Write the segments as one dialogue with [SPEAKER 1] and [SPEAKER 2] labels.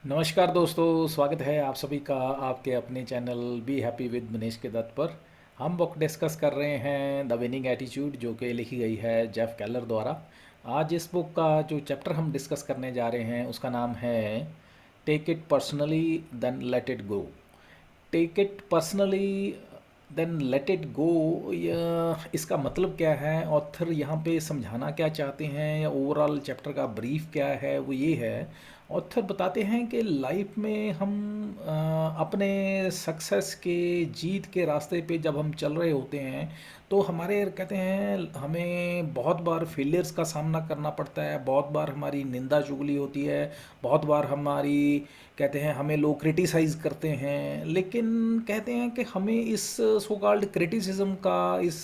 [SPEAKER 1] नमस्कार दोस्तों, स्वागत है आप सभी का आपके अपने channel be happy with Manish के दत्त पर। हम बुक डिस्कस कर रहे हैं द विनिंग एटीट्यूड, जो कि लिखी गई है जेफ केलर द्वारा। आज इस बुक का जो चैप्टर हम डिस्कस करने जा रहे हैं उसका नाम है take it personally then let it go. Take it personally then let it go, इसका मतलब क्या है, ऑथर यहाँ पे समझाना क्या चाहते हैं, या ओवरऑल चैप्टर का ब्रीफ क्या है, वो ये है। ऑथर बताते हैं कि लाइफ में हम अपने सक्सेस के, जीत के रास्ते पे जब हम चल रहे होते हैं तो हमारे कहते हैं हमें बहुत बार फेलियर्स का सामना करना पड़ता है, बहुत बार हमारी निंदा चुगली होती है, बहुत बार हमारी कहते हैं हमें लोग क्रिटिसाइज़ करते हैं। लेकिन कहते हैं कि हमें इस सो कॉल्ड क्रिटिसिज्म का, इस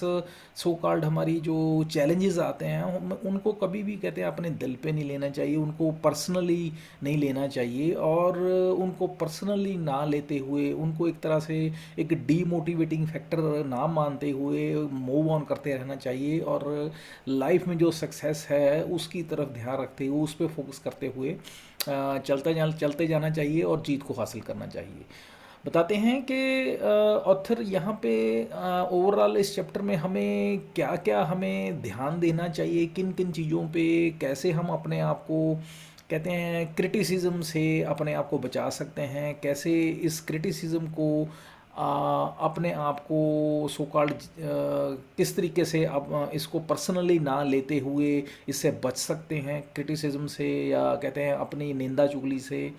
[SPEAKER 1] सो कॉल्ड हमारी जो चैलेंजेस आते हैं उनको कभी भी कहते हैं अपने दिल पे नहीं लेना चाहिए, उनको पर्सनली नहीं लेना चाहिए। और उनको पर्सनली ना लेते हुए, उनको एक तरह से एक डीमोटिवेटिंग फैक्टर ना मानते हुए मूव ऑन करते रहना चाहिए। और लाइफ में जो सक्सेस है उसकी तरफ ध्यान रखते हुए, उस पर फोकस करते हुए चलते जाना चाहिए और जीत को हासिल करना चाहिए। बताते हैं कि ऑथर यहाँ पे ओवरऑल इस चैप्टर में हमें क्या क्या हमें ध्यान देना चाहिए, किन किन चीज़ों पे कैसे हम अपने आप को कहते हैं क्रिटिसिज्म से अपने आप को बचा सकते हैं, कैसे इस क्रिटिसिज्म को अपने आप को सो कॉल्ड किस तरीके से अब इसको पर्सनली ना लेते हुए इससे बच सकते हैं, क्रिटिसिज्म से या कहते हैं अपनी निंदा चुगली से।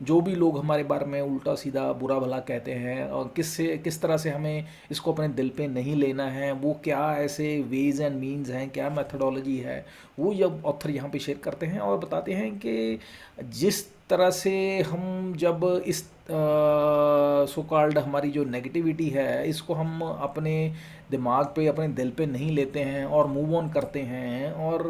[SPEAKER 1] जो भी लोग हमारे बारे में उल्टा सीधा बुरा भला कहते हैं, और किस तरह से हमें इसको अपने दिल पे नहीं लेना है, वो क्या ऐसे वेज एंड मीन्स हैं, क्या मेथडोलॉजी है, वो जब ऑथर यहाँ पे शेयर करते हैं और बताते हैं कि जिस तरह से हम जब इस सो कॉल्ड हमारी जो नेगेटिविटी है इसको हम अपने दिमाग पे, अपने दिल पे नहीं लेते हैं और मूव ऑन करते हैं और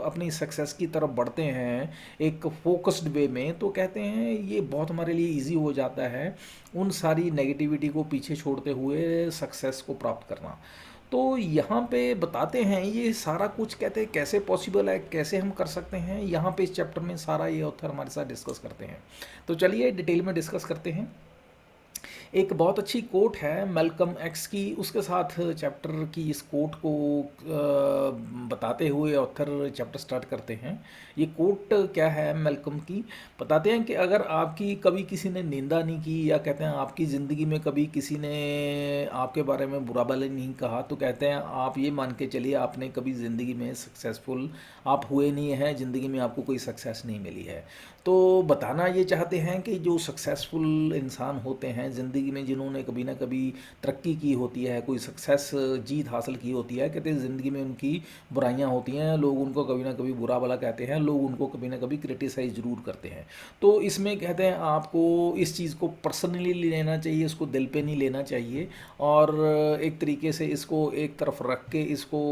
[SPEAKER 1] अपनी सक्सेस की तरफ बढ़ते हैं एक फोकस्ड वे में, तो कहते हैं ये बहुत हमारे लिए इजी हो जाता है उन सारी नेगेटिविटी को पीछे छोड़ते हुए सक्सेस को प्राप्त करना। तो यहाँ पे बताते हैं ये सारा कुछ, कहते हैं कैसे पॉसिबल है, कैसे हम कर सकते हैं, यहाँ पे इस चैप्टर में सारा ये ऑथर हमारे साथ डिस्कस करते हैं। तो चलिए डिटेल में डिस्कस करते हैं। एक बहुत अच्छी कोट है मेलकम एक्स की, उसके साथ चैप्टर की इस कोट को बताते हुए ऑथर चैप्टर स्टार्ट करते हैं। ये कोट क्या है मेलकम की, बताते हैं कि अगर आपकी कभी किसी ने निंदा नहीं की, या कहते हैं आपकी ज़िंदगी में कभी किसी ने आपके बारे में बुरा भला नहीं कहा, तो कहते हैं आप ये मान के चलिए आपने कभी ज़िंदगी में सक्सेसफुल आप हुए नहीं हैं, ज़िंदगी में आपको कोई सक्सेस नहीं मिली है। तो बताना ये चाहते हैं कि जो सक्सेसफुल इंसान होते हैं ज़िंदगी में, जिन्होंने कभी ना कभी तरक्की की होती है, कोई सक्सेस जीत हासिल की होती है, कहते हैं ज़िंदगी में उनकी बुराइयां होती हैं, लोग उनको कभी ना कभी बुरा भला कहते हैं, लोग उनको कभी ना कभी क्रिटिसाइज ज़रूर करते हैं। तो इसमें कहते हैं आपको इस चीज़ को पर्सनली लेना चाहिए, इसको दिल पे नहीं लेना चाहिए, और एक तरीके से इसको एक तरफ रख के इसको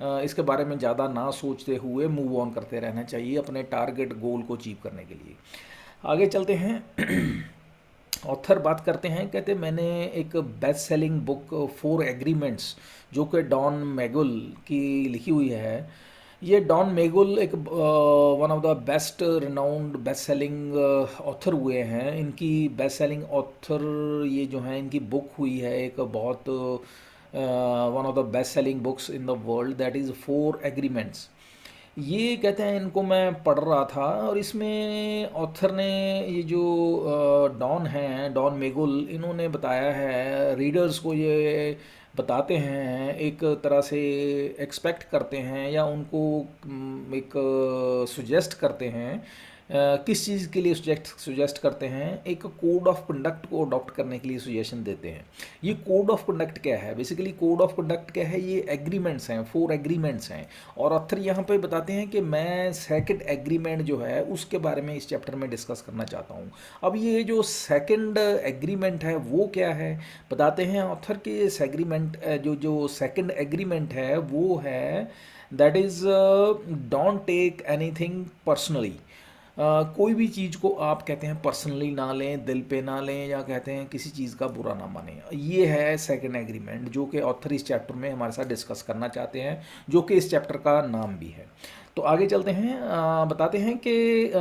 [SPEAKER 1] इसके बारे में ज़्यादा ना सोचते हुए मूव ऑन करते रहना चाहिए अपने टारगेट गोल को अचीव करने के लिए। आगे चलते हैं। ऑथर बात करते हैं, कहते मैंने एक best selling book four agreements, जो कि डॉन मैगुल की लिखी हुई है। ये डॉन मैगुल एक one of the best renowned best selling author हुए हैं। इनकी बेस्ट सेलिंग ऑथर ये जो हैं, इनकी बुक हुई है एक बहुत one of the best selling books in the world, that is four agreements. ये कहते हैं इनको मैं पढ़ रहा था, और इसमें ऑथर ने ये जो डॉन हैं, डॉन मेगुल, इन्होंने बताया है रीडर्स को, ये बताते हैं एक तरह से एक्सपेक्ट करते हैं या उनको एक सुजेस्ट करते हैं, किस चीज़ के लिए सुजेस्ट करते हैं, एक कोड ऑफ कंडक्ट को अडॉप्ट करने के लिए सुजेशन देते हैं। ये कोड ऑफ कंडक्ट क्या है, बेसिकली कोड ऑफ कंडक्ट क्या है, ये एग्रीमेंट्स हैं, फोर एग्रीमेंट्स हैं। और ऑथर यहाँ पे बताते हैं कि मैं सेकंड एग्रीमेंट जो है उसके बारे में इस चैप्टर में डिस्कस करना चाहता हूँ। अब ये जो सेकंड एग्रीमेंट है वो क्या है, बताते हैं ऑथर के इस एग्रीमेंट जो जो सेकंड एग्रीमेंट है वो है, that is don't take anything personally. कोई भी चीज़ को आप कहते हैं पर्सनली ना लें, दिल पे ना लें, या कहते हैं किसी चीज़ का बुरा ना मानें। ये है सेकंड एग्रीमेंट जो कि ऑथर इस चैप्टर में हमारे साथ डिस्कस करना चाहते हैं, जो कि इस चैप्टर का नाम भी है। तो आगे चलते हैं, बताते हैं कि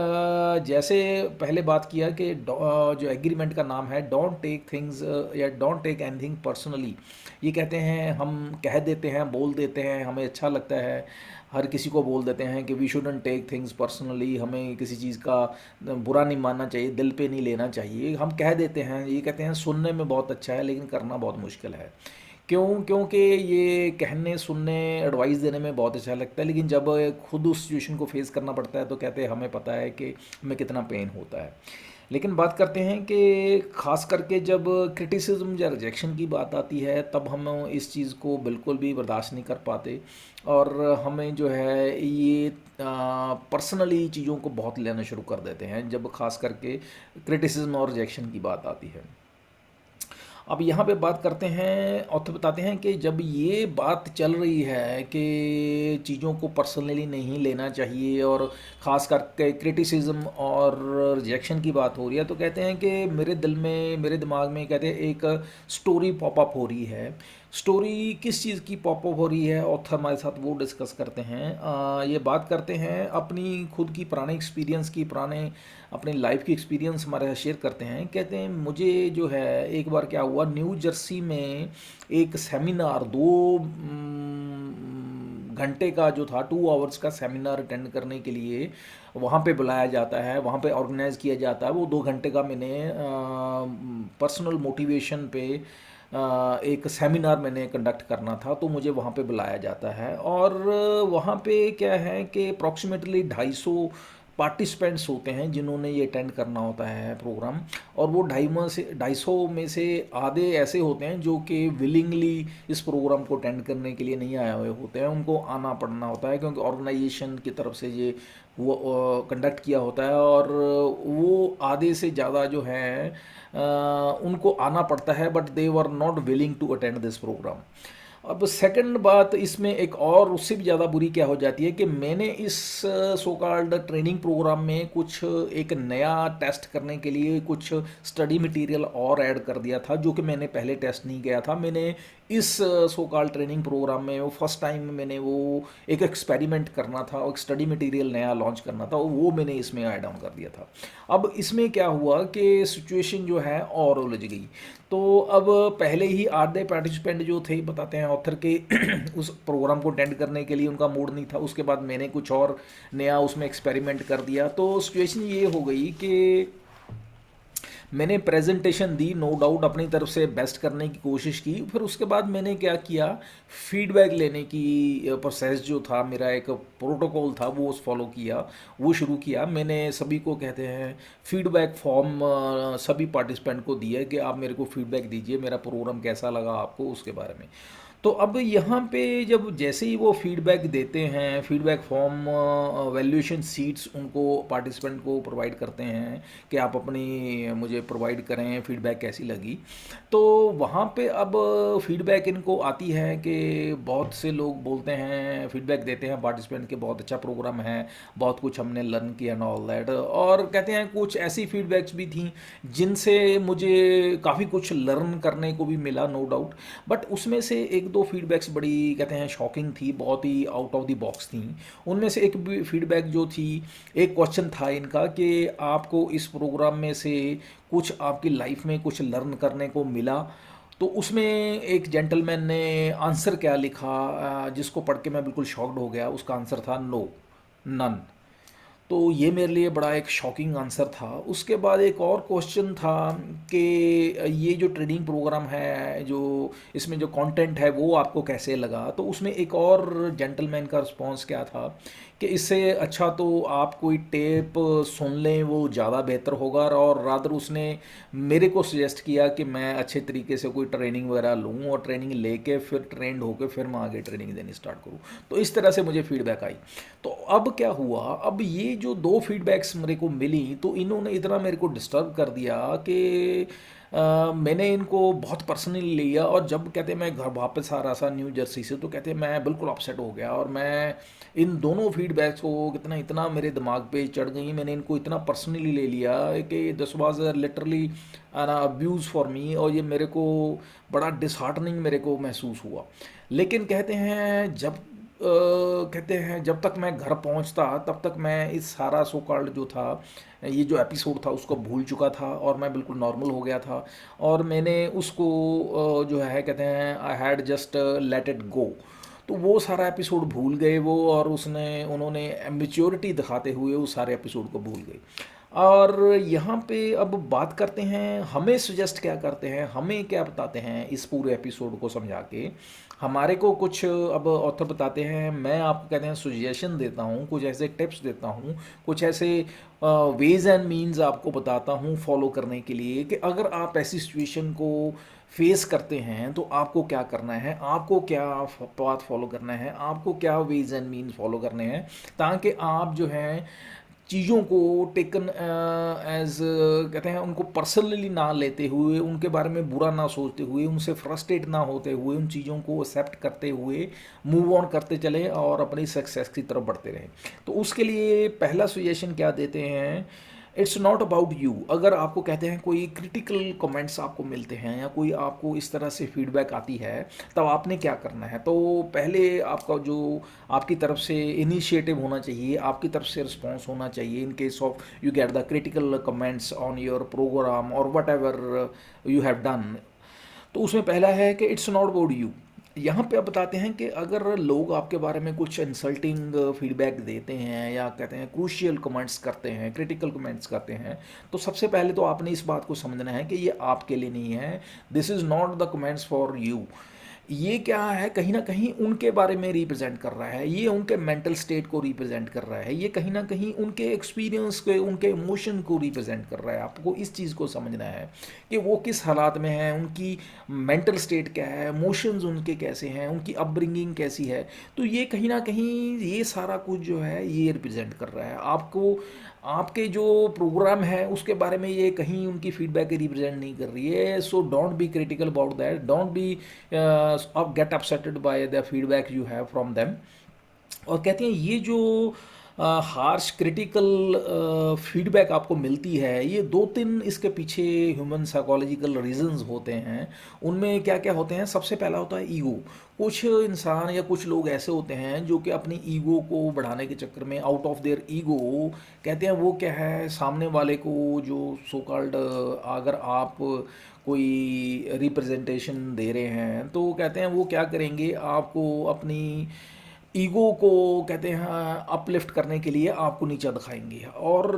[SPEAKER 1] जैसे पहले बात किया कि जो एग्रीमेंट का नाम है डोंट टेक थिंग्स या डोंट टेक एनीथिंग पर्सनली। ये कहते हैं, हम कह देते हैं, बोल देते हैं, हमें अच्छा लगता है, हर किसी को बोल देते हैं कि we shouldn't take things personally, हमें किसी चीज़ का बुरा नहीं मानना चाहिए, दिल पे नहीं लेना चाहिए, हम कह देते हैं। ये कहते हैं सुनने में बहुत अच्छा है लेकिन करना बहुत मुश्किल है। क्यों? क्योंकि ये कहने सुनने एडवाइस देने में बहुत अच्छा लगता है, लेकिन जब खुद उस सिचुएशन को फेस करना पड़ता है तो कहते हैं हमें पता है कि हमें कितना पेन होता है। लेकिन बात करते हैं कि ख़ास करके जब क्रिटिसिज्म या रिजेक्शन की बात आती है तब हम इस चीज़ को बिल्कुल भी बर्दाश्त नहीं कर पाते, और हमें जो है ये पर्सनली चीज़ों को बहुत लेना शुरू कर देते हैं जब ख़ास करके क्रिटिसिज्म और रिजेक्शन की बात आती है। अब यहाँ पे बात करते हैं, ऑथर बताते हैं कि जब ये बात चल रही है कि चीज़ों को पर्सनली नहीं लेना चाहिए और ख़ास करके क्रिटिसिज्म और रिजेक्शन की बात हो रही है, तो कहते हैं कि मेरे दिल में, मेरे दिमाग में कहते हैं एक स्टोरी पॉपअप हो रही है। स्टोरी किस चीज़ की पॉपअप हो रही है, ऑथर हमारे साथ वो डिस्कस करते हैं। ये बात करते हैं अपनी खुद की पुराने एक्सपीरियंस की, पुराने अपनी लाइफ की एक्सपीरियंस हमारे साथ शेयर करते हैं। कहते हैं मुझे जो है एक बार क्या हुआ, न्यू जर्सी में एक सेमिनार 2 घंटे का जो था, 2 आवर्स का सेमिनार अटेंड करने के लिए वहाँ पे बुलाया जाता है, वहाँ पे ऑर्गेनाइज़ किया जाता है। वो 2 घंटे का मैंने पर्सनल मोटिवेशन पे एक सेमिनार मैंने कंडक्ट करना था, तो मुझे वहाँ पे बुलाया जाता है। और वहाँ पे क्या है कि अप्रॉक्सीमेटली 250 पार्टिसिपेंट्स होते हैं जिन्होंने ये अटेंड करना होता है प्रोग्राम। और वो 250 में से आधे ऐसे होते हैं जो कि विलिंगली इस प्रोग्राम को अटेंड करने के लिए नहीं आए हुए होते हैं, उनको आना पड़ना होता है क्योंकि ऑर्गेनाइजेशन की तरफ से ये वो कंडक्ट किया होता है। और वो आधे से ज़्यादा जो है उनको आना पड़ता है, but they were not willing to attend this program. अब सेकंड बात इसमें एक और उससे भी ज़्यादा बुरी क्या हो जाती है कि मैंने इस सो कॉल्ड ट्रेनिंग प्रोग्राम में कुछ एक नया टेस्ट करने के लिए कुछ स्टडी मटेरियल और ऐड कर दिया था जो कि मैंने पहले टेस्ट नहीं किया था। मैंने इस सो कॉल्ड ट्रेनिंग प्रोग्राम में वो फर्स्ट टाइम मैंने वो एक एक्सपेरिमेंट करना था और एक स्टडी मटेरियल नया लॉन्च करना था, वो मैंने इसमें ऐड ऑन कर दिया था। अब इसमें क्या हुआ कि सिचुएशन जो है और उलझ गई। तो अब पहले ही आधे पार्टिसिपेंट जो थे, बताते हैं ऑथर के उस प्रोग्राम को अटेंड करने के लिए उनका मूड नहीं था। उसके बाद मैंने कुछ और नया उसमें एक्सपेरिमेंट कर दिया, तो सिचुएशन ये हो गई कि मैंने प्रेजेंटेशन दी, नो डाउट अपनी तरफ से बेस्ट करने की कोशिश की। फिर उसके बाद मैंने क्या किया, फीडबैक लेने की प्रोसेस जो था, मेरा एक प्रोटोकॉल था वो फॉलो किया, वो शुरू किया। मैंने सभी को, कहते हैं, फीडबैक फॉर्म सभी पार्टिसिपेंट को दिया कि आप मेरे को फीडबैक दीजिए, मेरा प्रोग्राम कैसा लगा आपको, उसके बारे में। तो अब यहाँ पे जब जैसे ही वो फीडबैक देते हैं, फीडबैक फॉर्म वैल्यूएशन सीट्स उनको पार्टिसिपेंट को प्रोवाइड करते हैं कि आप अपनी मुझे प्रोवाइड करें फीडबैक कैसी लगी। तो वहाँ पे अब फीडबैक इनको आती है कि बहुत से लोग बोलते हैं, फीडबैक देते हैं पार्टिसिपेंट के, बहुत अच्छा प्रोग्राम है, बहुत कुछ हमने लर्न किया एंड ऑल दैट। और कहते हैं कुछ ऐसी फीडबैक्स भी थी जिनसे मुझे काफ़ी कुछ लर्न करने को भी मिला, नो डाउट। बट उसमें से एक दो फीडबैक्स बड़ी, कहते हैं, शॉकिंग थी, बहुत ही आउट ऑफ द बॉक्स थी। उनमें से एक फीडबैक जो थी, एक क्वेश्चन था इनका कि आपको इस प्रोग्राम में से कुछ आपकी लाइफ में कुछ लर्न करने को मिला। तो उसमें एक जेंटलमैन ने आंसर क्या लिखा, जिसको पढ़ के मैं बिल्कुल शॉक्ड हो गया। उसका आंसर था नो, नन। तो ये मेरे लिए बड़ा एक शॉकिंग आंसर था। उसके बाद एक और क्वेश्चन था कि ये जो ट्रेनिंग प्रोग्राम है, जो इसमें जो कंटेंट है, वो आपको कैसे लगा। तो उसमें एक और जेंटलमैन का रिस्पांस क्या था कि इससे अच्छा तो आप कोई टेप सुन लें, वो ज़्यादा बेहतर होगा। और रादर उसने मेरे को सजेस्ट किया कि मैं अच्छे तरीके से कोई ट्रेनिंग वगैरह लूँ और ट्रेनिंग लेके फिर ट्रेंड होके फिर मैं आगे ट्रेनिंग देनी स्टार्ट करूँ। तो इस तरह से मुझे फीडबैक आई। तो अब क्या हुआ, अब ये जो दो फीडबैक्स मेरे को मिली तो इन्होंने इतना मेरे को डिस्टर्ब कर दिया कि मैंने इनको बहुत पर्सनली लिया। और जब, कहते हैं, मैं घर वापस आ रहा था न्यू जर्सी से, तो कहते हैं मैं बिल्कुल अपसेट हो गया और मैं इन दोनों फीडबैक्स को कितना इतना मेरे दिमाग पे चढ़ गई, मैंने इनको इतना पर्सनली ले लिया कि this was literally an abuse for me. और ये मेरे को बड़ा डिसहार्टनिंग मेरे को महसूस हुआ। लेकिन कहते हैं जब कहते हैं जब तक मैं घर पहुंचता तब तक मैं इस सारा सो कॉल्ड जो था, ये जो एपिसोड था उसको भूल चुका था और मैं बिल्कुल नॉर्मल हो गया था। और मैंने उसको जो है कहते हैं I had just let it गो। तो वो सारा एपिसोड भूल गए वो, और उसने उन्होंने मेच्योरिटी दिखाते हुए उस सारे एपिसोड को भूल गए। और यहाँ पे अब बात करते हैं हमें सजेस्ट क्या करते हैं, हमें क्या बताते हैं इस पूरे एपिसोड को समझा के। हमारे को कुछ अब ऑथर बताते हैं, मैं आपको कहते हैं सुजेशन देता हूँ, कुछ ऐसे टिप्स देता हूँ, कुछ ऐसे वेज एंड मीन्स आपको बताता हूँ फॉलो करने के लिए कि अगर आप ऐसी सिचुएशन को फेस करते हैं तो आपको क्या करना है, आपको क्या पाथ फॉलो करना है, आपको क्या वेज एंड मीन्स फॉलो करने हैं, ताकि आप जो है चीज़ों को टेकन एज कहते हैं उनको पर्सनली ना लेते हुए, उनके बारे में बुरा ना सोचते हुए, उनसे फ्रस्ट्रेट ना होते हुए, उन चीज़ों को एक्सेप्ट करते हुए मूव ऑन करते चले और अपनी सक्सेस की तरफ बढ़ते रहें। तो उसके लिए पहला सजेशन क्या देते हैं, इट्स नॉट अबाउट यू। अगर आपको कहते हैं कोई क्रिटिकल कमेंट्स आपको मिलते हैं या कोई आपको इस तरह से फीडबैक आती है, तब आपने क्या करना है। तो पहले आपका जो आपकी तरफ से इनिशिएटिव होना चाहिए, आपकी तरफ से रिस्पॉन्स होना चाहिए in case of you get the critical comments on your program और whatever you have done. तो उसमें पहला है कि इट्स नॉट अबाउट यू। यहाँ पे आप बताते हैं कि अगर लोग आपके बारे में कुछ इंसल्टिंग फीडबैक देते हैं या कहते हैं क्रूशियल कमेंट्स करते हैं, क्रिटिकल कमेंट्स करते हैं, तो सबसे पहले तो आपने इस बात को समझना है कि ये आपके लिए नहीं है। This is not the comments for you. ये क्या है, कहीं ना कहीं उनके बारे में रिप्रेजेंट कर रहा है, ये उनके मेंटल स्टेट को रिप्रेजेंट कर रहा है, ये कहीं ना कहीं उनके एक्सपीरियंस को, उनके इमोशन को रिप्रेजेंट कर रहा है। आपको इस चीज़ को समझना है कि वो किस हालात में हैं, उनकी मेंटल स्टेट क्या है, इमोशंस उनके कैसे हैं, उनकी अपब्रिंगिंग कैसी है। तो ये कहीं ना कहीं ये सारा कुछ जो है ये रिप्रेजेंट कर रहा है आपको। आपके जो प्रोग्राम है उसके बारे में ये कहीं उनकी फीडबैक रिप्रेजेंट नहीं कर रही है। So don't be critical about that, don't be get upsetted by the feedback you have from them. और कहते हैं ये जो हार्श क्रिटिकल फीडबैक आपको मिलती है, ये दो तीन इसके पीछे ह्यूमन साइकोलॉजिकल रीजंस होते हैं। उनमें क्या क्या होते हैं, सबसे पहला होता है ईगो। कुछ इंसान या कुछ लोग ऐसे होते हैं जो कि अपनी ईगो को बढ़ाने के चक्कर में, आउट ऑफ देयर ईगो, कहते हैं वो क्या है, सामने वाले को जो सो कॉल्ड अगर आप कोई रिप्रेजेंटेशन दे रहे हैं तो कहते हैं वो क्या करेंगे, आपको अपनी ईगो को कहते हैं अपलिफ्ट करने के लिए आपको नीचा दिखाएंगे। और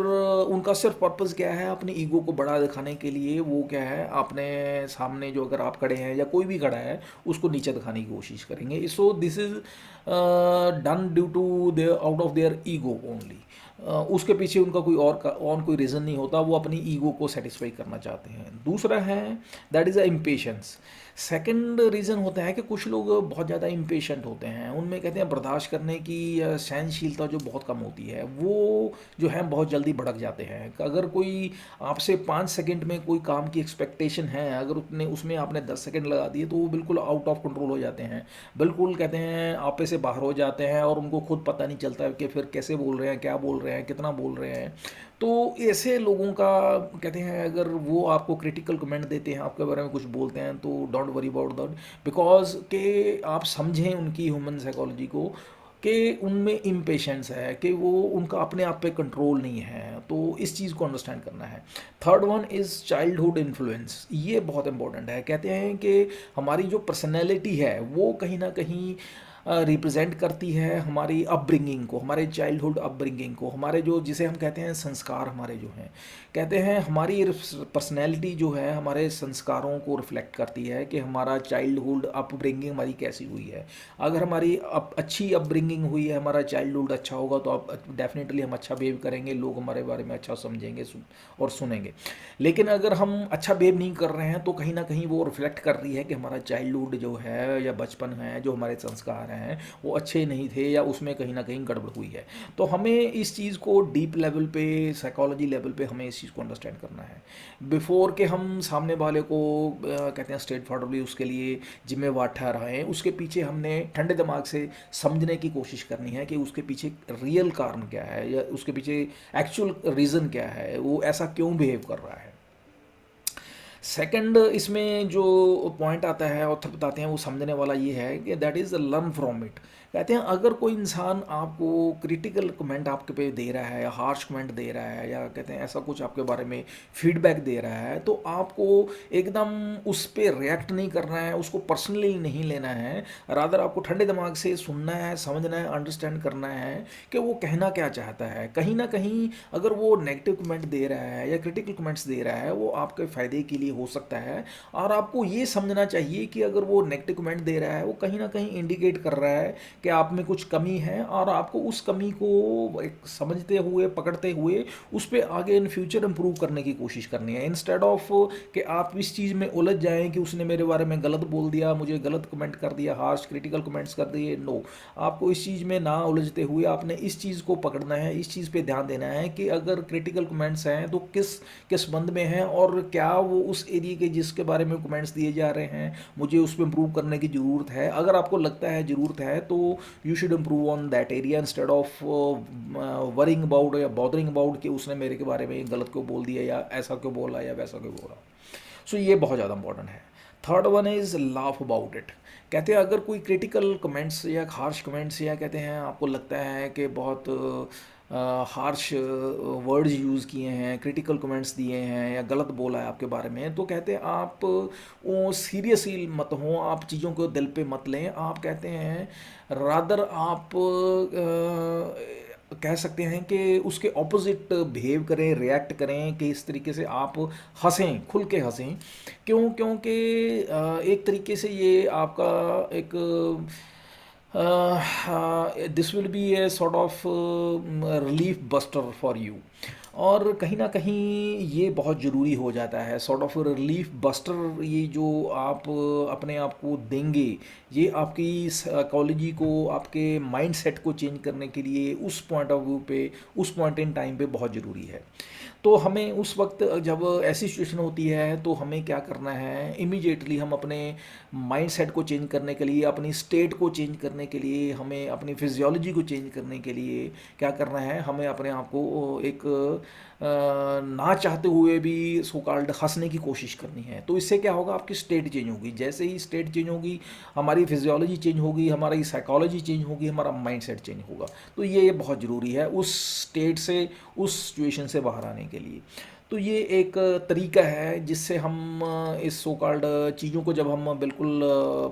[SPEAKER 1] उनका सिर्फ पर्पस क्या है, अपनी ईगो को बड़ा दिखाने के लिए वो क्या है, अपने सामने जो अगर आप खड़े हैं या कोई भी खड़ा है उसको नीचा दिखाने की कोशिश करेंगे। So this is done due to their out of their ego only. उसके पीछे उनका कोई और कोई रीज़न नहीं होता, वो अपनी ईगो को सेटिस्फाई करना चाहते हैं। दूसरा है that is a impatience. Second reason होता है कि कुछ लोग बहुत ज़्यादा इम्पेशेंट होते हैं, उनमें कहते हैं बर्दाश्त करने की सहनशीलता जो बहुत कम होती है, वो जो है बहुत जल्दी भड़क जाते हैं। अगर कोई आपसे 5 सेकंड में कोई काम की एक्सपेक्टेशन है, अगर उतने उसमें आपने 10 सेकंड लगा दिए तो वो बिल्कुल आउट ऑफ कंट्रोल हो जाते हैं, बिल्कुल कहते हैं आपे से बाहर हो जाते हैं और उनको खुद पता नहीं चलता है कि फिर कैसे बोल रहे हैं, क्या बोल रहे हैं, कितना बोल रहे हैं। तो ऐसे लोगों का कहते हैं अगर वो आपको क्रिटिकल कमेंट देते हैं, आपके बारे में कुछ बोलते हैं, तो don't worry about that, because के आप समझें उनकी ह्यूमन साइकोलॉजी को कि उनमें इम्पेशेंस है, कि वो उनका अपने आप पे कंट्रोल नहीं है। तो इस चीज़ को अंडरस्टैंड करना है। Third one is childhood influence. ये बहुत इंपॉर्टेंट है। कहते हैं कि हमारी जो पर्सनैलिटी है वो कहीं ना कहीं रिप्रेजेंट करती है हमारी अपब्रिंगिंग को, हमारे चाइल्डहुड अपब्रिंगिंग को, हमारे जो जिसे हम कहते हैं संस्कार हमारे जो हैं। कहते हैं हमारी पर्सनैलिटी जो है हमारे संस्कारों को रिफ्लेक्ट करती है कि हमारा चाइल्डहुड अपब्रिंगिंग हमारी कैसी हुई है। अगर हमारी अच्छी अपब्रिंगिंग हुई है, हमारा चाइल्डहुड अच्छा होगा, तो अब डेफिनेटली हम अच्छा बिहेव करेंगे, लोग हमारे बारे में अच्छा समझेंगे और सुनेंगे। लेकिन अगर हम अच्छा बिहेव नहीं कर रहे हैं तो कहीं ना कहीं वो रिफ्लेक्ट कर रही है कि हमारा चाइल्डहुड जो है या बचपन है, जो हमारे संस्कार हैं वो अच्छे नहीं थे या उसमें कहीं ना कहीं गड़बड़ हुई है। तो हमें इस चीज़ को डीप लेवल पे, साइकोलॉजी लेवल पे हमें इस चीज़ को अंडरस्टैंड करना है बिफोर के हम सामने वाले को कहते हैं स्ट्रेट फॉरवर्डली उसके लिए जिम्मेवार ठहराएं। उसके पीछे हमने ठंडे दिमाग से समझने की कोशिश करनी है कि उसके पीछे रियल कारण क्या है या उसके पीछे एक्चुअल रीज़न क्या है, वो ऐसा क्यों बिहेव कर रहा है। सेकंड इसमें जो पॉइंट आता है, ऑथर बताते हैं, वो समझने वाला ये है कि that is learn from it. कहते हैं अगर कोई इंसान आपको क्रिटिकल कमेंट आपके पे दे रहा है या हार्श कमेंट दे रहा है या कहते हैं ऐसा कुछ आपके बारे में फीडबैक दे रहा है, तो आपको एकदम उस पे रिएक्ट नहीं करना है, उसको पर्सनली नहीं लेना है। रादर आपको ठंडे दिमाग से सुनना है, समझना है, अंडरस्टैंड करना है कि वो कहना क्या चाहता है। कहीं ना कहीं अगर वो नेगेटिव कमेंट दे रहा है या क्रिटिकल कमेंट्स दे रहा है, वो आपके फ़ायदे के लिए हो सकता है। और आपको ये समझना चाहिए कि अगर वो नेगेटिव कमेंट दे रहा है, वो कहीं ना कहीं इंडिकेट कर रहा है कि आप में कुछ कमी है, और आपको उस कमी को एक समझते हुए, पकड़ते हुए उस पर आगे इन फ्यूचर इंप्रूव करने की कोशिश करनी है, इंस्टेड ऑफ कि आप इस चीज़ में उलझ जाएं कि उसने मेरे बारे में गलत बोल दिया, मुझे गलत कमेंट कर दिया, हार्श क्रिटिकल कमेंट्स कर दिए। नो, आपको इस चीज़ में ना उलझते हुए आपने इस चीज़ को पकड़ना है, इस चीज़ पे ध्यान देना है कि अगर क्रिटिकल कमेंट्स हैं तो किस किस बंद में हैं, और क्या वो उस एरिया के जिसके बारे में कमेंट्स दिए जा रहे हैं मुझे उस पर इंप्रूव करने की ज़रूरत है। अगर आपको लगता है ज़रूरत है तो you should improve on that area, instead of worrying about या बॉदरिंग अबाउट कि उसने मेरे के बारे में गलत क्यों बोल दिया, या ऐसा क्यों बोला, या वैसा क्यों बोला। सो ये बहुत ज़्यादा इंपॉर्टेंट है। Third one is laugh about it. कहते हैं अगर कोई क्रिटिकल कमेंट्स या हार्श कमेंट्स, या कहते हैं आपको लगता है कि बहुत हार्श वर्ड्स यूज़ किए हैं, क्रिटिकल कमेंट्स दिए हैं, या गलत बोला है आपके बारे में, तो कहते हैं आप वो सीरियसली मत हो, आप चीज़ों को दिल पे मत लें। आप कहते हैं रादर आप कह सकते हैं कि उसके ऑपोजिट बिहेव करें, रिएक्ट करें कि इस तरीके से आप हंसें, खुल के हंसें। क्यों? क्योंकि एक तरीके से ये आपका एक this will be a sort of relief buster for you. और कहीं ना कहीं ये बहुत ज़रूरी हो जाता है, सॉर्ट ऑफ रिलीफ बस्टर। ये जो आप अपने आप को देंगे, ये आपकी साइकोलॉजी को, आपके माइंड सेट को चेंज करने के लिए उस पॉइंट ऑफ व्यू पे, उस पॉइंट इन टाइम पे बहुत ज़रूरी है। तो हमें उस वक्त जब ऐसी सिचुएशन होती है तो हमें क्या करना है, इमीडिएटली हम अपने माइंड सेट को चेंज करने के लिए, अपनी स्टेट को चेंज करने के लिए, हमें अपनी फिजियोलॉजी को चेंज करने के लिए क्या करना है, हमें अपने आप को एक ना चाहते हुए भी सो कॉल्ड हंसने की कोशिश करनी है। तो इससे क्या होगा, आपकी स्टेट चेंज होगी। जैसे ही स्टेट चेंज होगी, हमारी फिजियोलॉजी चेंज होगी, हमारी साइकोलॉजी चेंज होगी, हमारा माइंड सेट चेंज होगा। तो ये बहुत ज़रूरी है उस स्टेट से, उस सिचुएशन से बाहर आने के लिए। तो ये एक तरीका है जिससे हम इस सो कॉल्ड चीज़ों को, जब हम बिल्कुल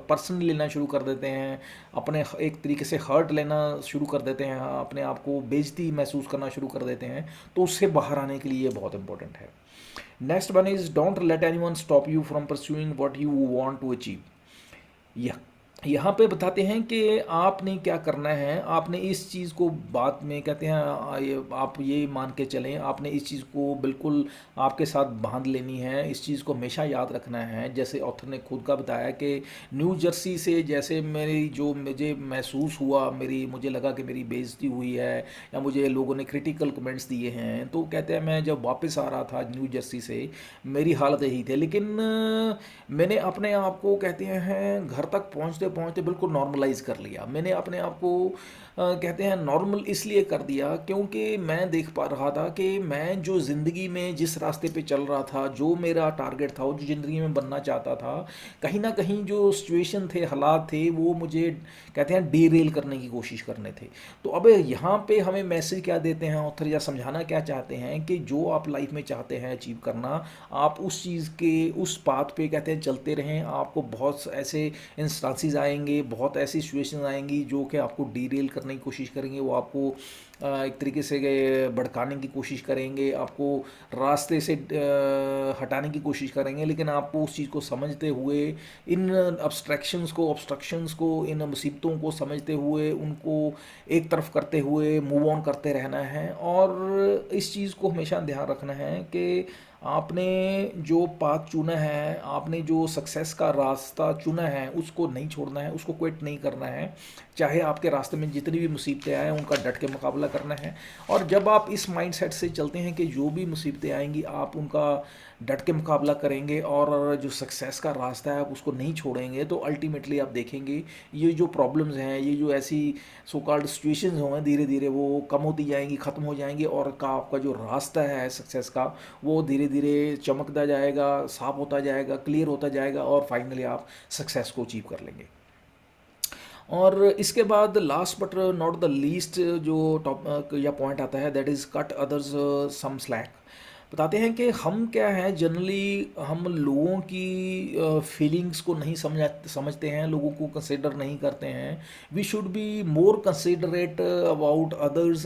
[SPEAKER 1] पर्सनली लेना शुरू कर देते हैं, अपने एक तरीके से हर्ट लेना शुरू कर देते हैं, अपने आप को बेइज्जती महसूस करना शुरू कर देते हैं, तो उससे बाहर आने के लिए ये बहुत इंपॉर्टेंट है। Next one is don't let anyone stop you from pursuing what you want to achieve. यह यहाँ पे बताते हैं कि आपने क्या करना है। आपने इस चीज़ को बाद में कहते हैं आप ये मान के चलें, आपने इस चीज़ को बिल्कुल आपके साथ बांध लेनी है, इस चीज़ को हमेशा याद रखना है। जैसे ऑथर ने खुद का बताया कि न्यू जर्सी से जैसे मेरी जो मुझे महसूस हुआ, मुझे लगा कि मेरी बेइज्जती हुई है या मुझे लोगों ने क्रिटिकल कमेंट्स दिए हैं, तो कहते हैं मैं जब वापस आ रहा था न्यू जर्सी से, मेरी हालत यही थी। लेकिन मैंने अपने आप को कहते हैं घर तक पहुंचते पहुंचते बिल्कुल नॉर्मलाइज कर लिया। मैंने अपने आप को कहते हैं नॉर्मल इसलिए कर दिया क्योंकि मैं देख पा रहा था कि मैं जो ज़िंदगी में जिस रास्ते पे चल रहा था, जो मेरा टारगेट था, वो जो ज़िंदगी में बनना चाहता था, कहीं ना कहीं जो सिचुएशन थे, हालात थे, वो मुझे कहते हैं डीरेल करने की कोशिश करने थे। तो अब यहाँ पे हमें मैसेज क्या देते हैं ऑथर, या समझाना क्या चाहते हैं कि जो आप लाइफ में चाहते हैं अचीव करना, आप उस चीज़ के उस पाथ पे कहते हैं चलते रहें। आपको बहुत ऐसे इंस्टांसेस आएंगे, बहुत ऐसी सिचुएशन आएंगी जो कि आपको डीरेल करने की कोशिश करेंगे, वो आपको एक तरीके से भड़काने की कोशिश करेंगे, आपको रास्ते से हटाने की कोशिश करेंगे। लेकिन आपको उस चीज़ को समझते हुए, इन ऑब्स्ट्रक्शंस को, इन मुसीबतों को समझते हुए, उनको एक तरफ करते हुए मूव ऑन करते रहना है। और इस चीज़ को हमेशा ध्यान रखना है कि आपने जो पाथ चुना है, आपने जो सक्सेस का रास्ता चुना है, उसको नहीं छोड़ना है, उसको क्विट नहीं करना है। चाहे आपके रास्ते में जितनी भी मुसीबतें आएँ, उनका डट के मुकाबला करना है। और जब आप इस माइंडसेट से चलते हैं कि जो भी मुसीबतें आएंगी आप उनका डट के मुकाबला करेंगे, और जो सक्सेस का रास्ता है आप उसको नहीं छोड़ेंगे, तो अल्टीमेटली आप देखेंगे ये जो प्रॉब्लम्स हैं, ये जो ऐसी सो कॉल्ड सिचुएशंस होंगे, धीरे धीरे वो कम होती जाएंगी, ख़त्म हो जाएंगी, और आपका जो रास्ता है सक्सेस का, वो धीरे धीरे चमकता जाएगा, साफ होता जाएगा, क्लियर होता जाएगा, और फाइनली आप सक्सेस को अचीव कर लेंगे। और इसके बाद last but not the least जो टॉप या पॉइंट आता है, that is cut others some slack. बताते हैं कि हम क्या है, जनरली हम लोगों की फीलिंग्स को नहीं समझते हैं, लोगों को कंसिडर नहीं करते हैं। We should be more considerate about others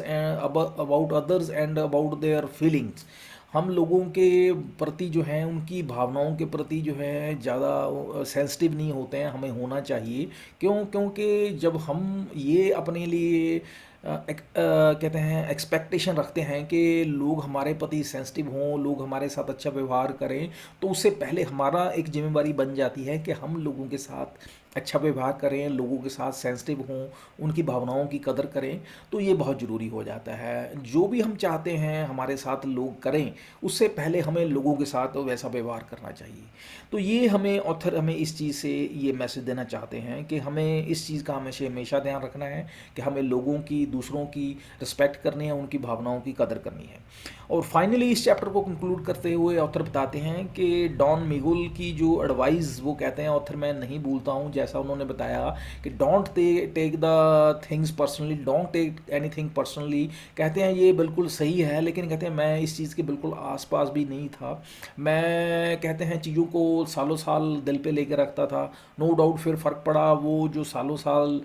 [SPEAKER 1] and about their feelings. हम लोगों के प्रति जो है, उनकी भावनाओं के प्रति जो है ज़्यादा सेंसिटिव नहीं होते हैं, हमें होना चाहिए। क्योंकि जब हम ये अपने लिए कहते हैं एक्सपेक्टेशन रखते हैं कि लोग हमारे प्रति सेंसिटिव हों, लोग हमारे साथ अच्छा व्यवहार करें, तो उससे पहले हमारा एक जिम्मेवारी बन जाती है कि हम लोगों के साथ अच्छा व्यवहार करें, लोगों के साथ सेंसिटिव हों, उनकी भावनाओं की कदर करें। तो ये बहुत ज़रूरी हो जाता है। जो भी हम चाहते हैं हमारे साथ लोग करें, उससे पहले हमें लोगों के साथ वैसा व्यवहार करना चाहिए। तो ये हमें ऑथर हमें इस चीज़ से ये मैसेज देना चाहते हैं कि हमें इस चीज़ का हमेशा हमेशा ध्यान रखना है कि हमें लोगों की, दूसरों की रिस्पेक्ट करनी है, उनकी भावनाओं की कदर करनी है। और फाइनली इस चैप्टर को कंक्लूड करते हुए ऑथर बताते हैं कि डॉन मिगुल की जो एडवाइस वो कहते हैं, ऑथर मैं नहीं भूलता हूँ, जैसा उन्होंने बताया कि don't take the things personally, don't take anything personally. कहते हैं ये बिल्कुल सही है, लेकिन कहते हैं मैं इस चीज़ के बिल्कुल आसपास भी नहीं था। मैं कहते हैं चीज़ों को सालों साल दिल पे लेके रखता था। नो डाउट फिर फ़र्क पड़ा, वो जो सालों साल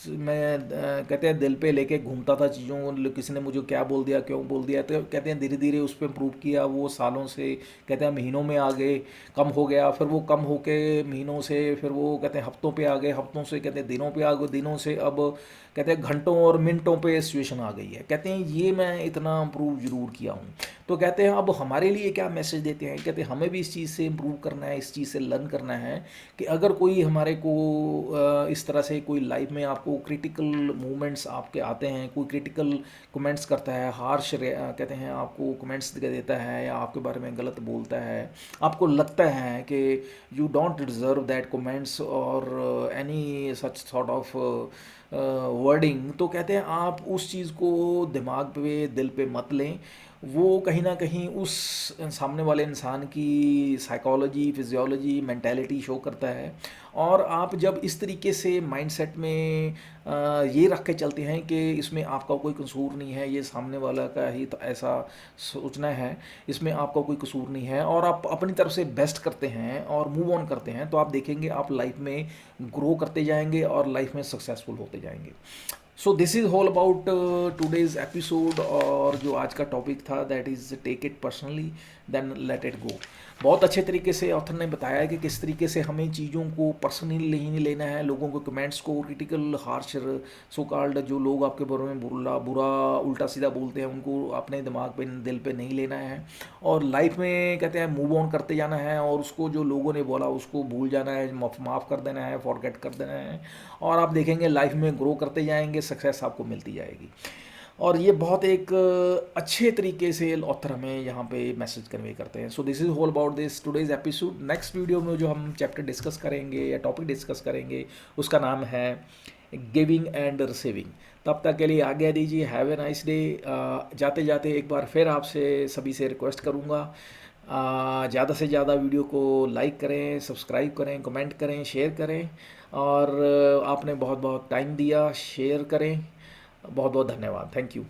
[SPEAKER 1] मैं कहते हैं दिल पे लेके घूमता था चीज़ों को, किसी ने मुझे क्या बोल दिया, क्यों बोल दिया, तो कहते हैं धीरे धीरे उस पर इम्प्रूव किया। वो सालों से कहते हैं महीनों में आ गए, कम हो गया, फिर वो कम होके महीनों से, फिर वो कहते हैं हफ्तों पे आ गए, हफ्तों से कहते हैं दिनों पे आ गए, दिनों से अब कहते हैं घंटों और मिनटों पे सिचुएशन आ गई है। कहते हैं ये मैं इतना इम्प्रूव ज़रूर किया हूँ। तो कहते हैं अब हमारे लिए क्या मैसेज देते हैं, कहते हैं हमें भी इस चीज़ से इम्प्रूव करना है, इस चीज़ से लर्न करना है कि अगर कोई हमारे को इस तरह से कोई लाइफ में आपको क्रिटिकल मोमेंट्स आपके आते हैं, कोई क्रिटिकल कमेंट्स करता है, हार्श कहते हैं आपको कमेंट्स देता है या आपके बारे में गलत बोलता है, आपको लगता है कि you don't deserve that comments और any such sort of wording, तो कहते हैं आप उस चीज़ को दिमाग पे, दिल पे मत लें। वो कहीं ना कहीं उस सामने वाले इंसान की साइकोलॉजी, फिजियोलॉजी, मेंटालिटी शो करता है। और आप जब इस तरीके से माइंडसेट में ये रख के चलते हैं कि इसमें आपका कोई कसूर नहीं है, ये सामने वाला का ही तो ऐसा सोचना है, इसमें आपका कोई कसूर नहीं है, और आप अपनी तरफ से बेस्ट करते हैं और मूव ऑन करते हैं, तो आप देखेंगे आप लाइफ में ग्रो करते जाएंगे और लाइफ में सक्सेसफुल होते जाएंगे। So this is all about today's episode. और जो आज का टॉपिक था that is take it personally then let it go. बहुत अच्छे तरीके से ऑथर ने बताया कि किस तरीके से हमें चीज़ों को पर्सनली नहीं लेना है, लोगों के कमेंट्स को, क्रिटिकल हार्श सो कॉल्ड जो लोग आपके बारे में बुरा बुरा उल्टा सीधा बोलते हैं, उनको अपने दिमाग पे, दिल पे नहीं लेना है। और लाइफ में कहते हैं मूव ऑन करते जाना है, और उसको जो लोगों ने बोला उसको भूल जाना है, माफ़ कर देना है, फॉरगेट कर देना है, और आप देखेंगे लाइफ में ग्रो करते जाएंगे, सक्सेस आपको मिलती जाएगी। और ये बहुत एक अच्छे तरीके से ऑथर हमें यहाँ पे मैसेज कन्वे करते हैं। सो this is all about this today's episode. Next video में जो हम चैप्टर डिस्कस करेंगे या टॉपिक डिस्कस करेंगे उसका नाम है गिविंग एंड रिसीविंग। तब तक के लिए आज्ञा दीजिए। Have a nice day. जाते जाते एक बार फिर आपसे सभी से रिक्वेस्ट करूँगा, ज़्यादा से ज़्यादा वीडियो को लाइक करें, सब्सक्राइब करें, कमेंट करें, शेयर करें। और आपने बहुत बहुत टाइम दिया, शेयर करें। बहुत बहुत धन्यवाद। Thank you.